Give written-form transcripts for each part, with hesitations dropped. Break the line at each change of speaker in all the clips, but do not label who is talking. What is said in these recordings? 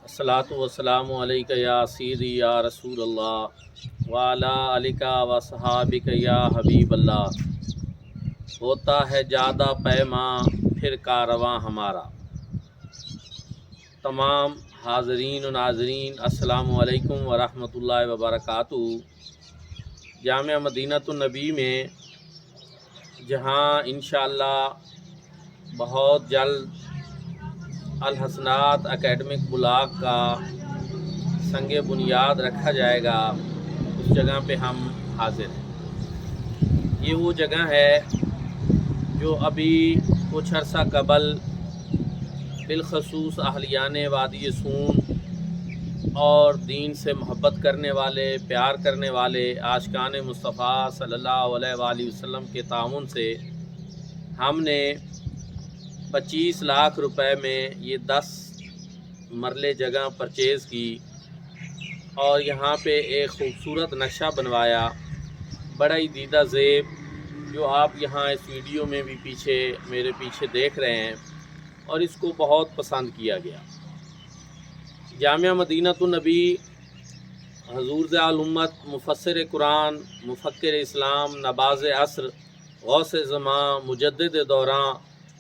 अस्सलातु वस्सलामु अलैका या सय्यदी या रसूल अल्लाह व अला आलिका व सहाबिका या हबीब अल्लाह। होता है ज़्यादा पैमा फिर कारवां हमारा। तमाम हाज़रीन व नाज़रीन अस्सलामु अलैकुम व रहमतुल्लाहि व बरकातुहू। जामिया मदीनतुन नबी में जहाँ इंशाअल्लाह बहुत जल्द अल हसनात एकेडमिक ब्लॉक का संगे बुनियाद रखा जाएगा, उस जगह पे हम हाजिर हैं। ये वो जगह है जो अभी कुछ अर्सा कबल बिलखसूस अहलियान वादी सून और दीन से मोहब्बत करने वाले, प्यार करने वाले आशिकान मुस्तफ़ा सल्लल्लाहु अलैहि वसल्लम के ताउन से हमने 25 लाख रुपए में ये 10 मरले जगह परचेज़ की और यहाँ पे एक ख़ूबसूरत नक्शा बनवाया, बड़ा ही दीदा ज़ेब, जो आप यहाँ इस वीडियो में भी मेरे पीछे देख रहे हैं, और इसको बहुत पसंद किया गया। जामिया मदीनतुन नबी हज़ूर ज़ियाउल उम्मत, मुफस्सिर कुरान, मुफक्किर इस्लाम, नबाज़ असर, गौसे ज़मां, मुजद्दिद दौरां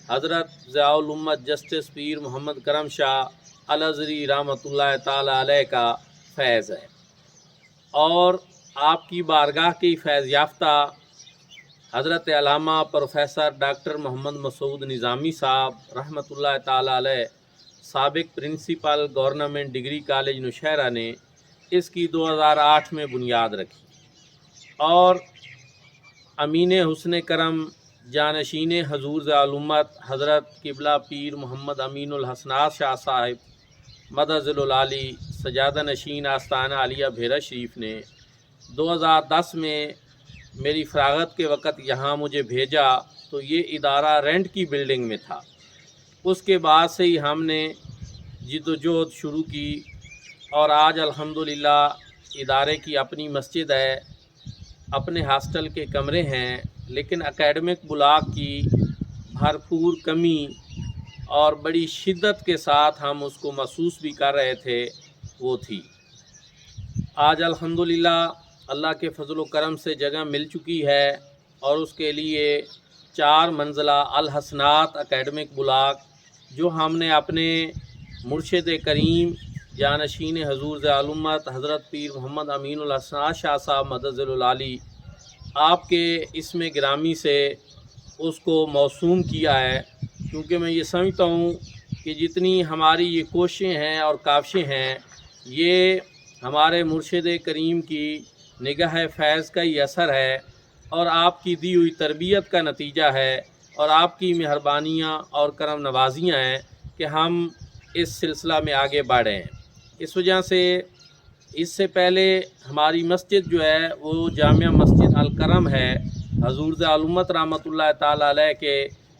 हज़रत ज़ियाउल उम्मत जस्टिस पीर मोहम्मद करम शाह अल अज़हरी रहमतुल्लाह ताला अलैह का फैज़ है। और आपकी बारगाह की फैज़ याफ्ता हज़रत अल्लामा प्रोफेसर डॉक्टर मोहम्मद मसूद निज़ामी साहब रहमतुल्लाह ताला अलैह, साबिक़ principal government degree college Nowshera ने इसकी 2008 में बुनियाद रखी और अमीन हुस्न करम जानशीन हज़ूर ज़ियाउल उम्मत हज़रत किबला पीर मोहम्मद अमीनुल हसनात शाह साहिब मदज़िलुल आली सजादा नशीन आस्ताना आलिया भेरा शरीफ ने 2010 में मेरी फ़रागत के वक़्त यहाँ मुझे भेजा, तो ये इदारा रेंट की बिल्डिंग में था। उसके बाद से ही हमने जिद्दोजहद शुरू की और आज अल्हम्दुलिल्लाह इदारे की अपनी मस्जिद है, अपने हॉस्टल के कमरे हैं, लेकिन एकेडमिक ब्लॉक की भरपूर कमी और बड़ी शिद्दत के साथ हम उसको महसूस भी कर रहे थे, वो थी। आज अल्हम्दुलिल्लाह अल्लाह के फजल व करम से जगह मिल चुकी है और उसके लिए 4 मंजिला अल हसनात एकेडमिक ब्लॉक, जो हमने अपने मुर्शिद करीम जानशीन हज़ूर ज़ियाउल उम्मत हज़रत पीर मोहम्मद अमीनुल हसनात शाह साहब मदज़िलुल आली आपके इसमें गिरामी से उसको मौसूम किया है। क्योंकि मैं ये समझता हूँ कि जितनी हमारी ये कोशिशें हैं और काविशें हैं, ये हमारे मुर्शिद करीम की निगाह फ़ैज़ का ही असर है और आपकी दी हुई तरबियत का नतीजा है और आपकी मेहरबानियाँ और करम नवाजियाँ हैं कि हम इस सिलसिला में आगे बढ़े हैं। इस वजह से इससे पहले हमारी मस्जिद जो है वो जामिया मस्जिद अल करम है, हज़ूर ज़ियाउल उम्मत रहमतुल्लाह ताला अलैह के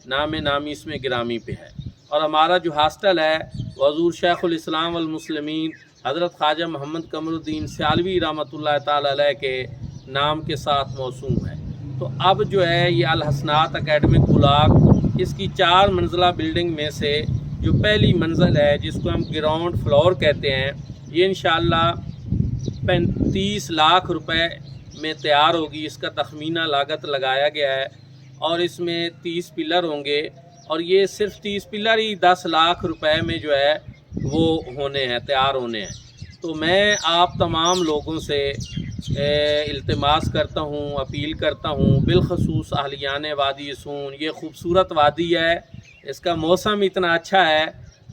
नामी इसमें गिरामी पे है। और हमारा जो हॉस्टल है वो हज़ूर शेखुल इस्लाम वल मुस्लिमीन हज़रत ख्वाजा मोहम्मद कमरुद्दीन सियालवी रहमतुल्लाह ताला अलैह के नाम के साथ मौसूम है। तो अब जो है ये अल हसनात एकेडमिक ब्लॉक, इसकी 4 मंजिला बिल्डिंग में से जो पहली मंजिल है, जिसको हम ग्राउंड फ्लोर कहते हैं, ये इंशाअल्लाह 35 लाख रुपए में तैयार होगी। इसका तखमीना लागत लगाया गया है और इसमें 30 पिलर होंगे और ये सिर्फ 30 पिलर ही 10 लाख रुपए में जो है वो तैयार होने हैं। तो मैं आप तमाम लोगों से इल्तिमास करता हूँ, अपील करता हूँ, बिलखसूस अहलियान वादी सून, ये ख़ूबसूरत वादी है, इसका मौसम इतना अच्छा है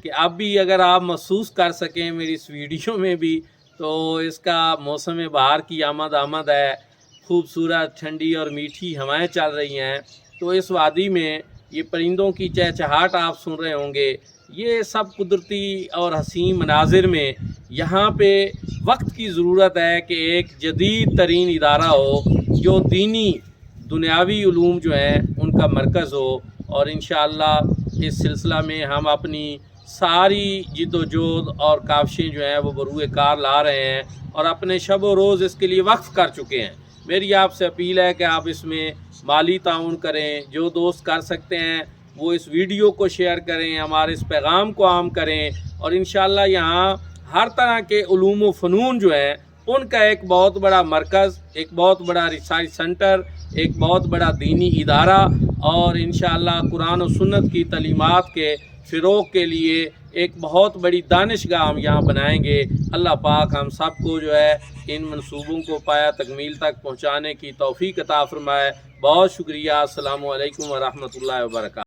कि अब भी अगर आप महसूस कर सकें मेरी इस वीडियो में भी, तो इसका मौसम बहार की आमद है, खूबसूरत ठंडी और मीठी हवाएं चल रही हैं। तो इस वादी में ये परिंदों की चहचहाट आप सुन रहे होंगे। ये सब कुदरती और हसीन मनाजिर में यहाँ पे वक्त की ज़रूरत है कि एक जदीद तरीन इदारा हो जो दीनी दुनियावी उलूम जो हैं उनका मरकज़ हो। और इंशाअल्लाह इस सिलसिला में हम अपनी सारी जिद्दोजहद और काविशें जो हैं वो बरूए कार ला रहे हैं और अपने शब व रोज़ इसके लिए वक्फ़ कर चुके हैं। मेरी आपसे अपील है कि आप इसमें माली ताउन करें, जो दोस्त कर सकते हैं وہ اس ویڈیو کو شیئر کریں، ہمارے اس پیغام کو عام کریں، اور انشاءاللہ یہاں ہر طرح کے علوم و فنون جو ہیں ان کا ایک بہت بڑا مرکز، ایک بہت بڑا ریسرچ سنٹر، ایک بہت بڑا دینی ادارہ، اور انشاءاللہ قرآن و سنت کی تعلیمات کے فروغ کے لیے ایک بہت بڑی دانشگاہ ہم یہاں بنائیں گے۔ اللہ پاک ہم سب کو جو ہے ان منصوبوں کو پایا تکمیل تک پہنچانے کی توفیق عطا فرمائے۔ بہت شکریہ۔ السلام علیکم ورحمۃ اللہ وبرکاتہ۔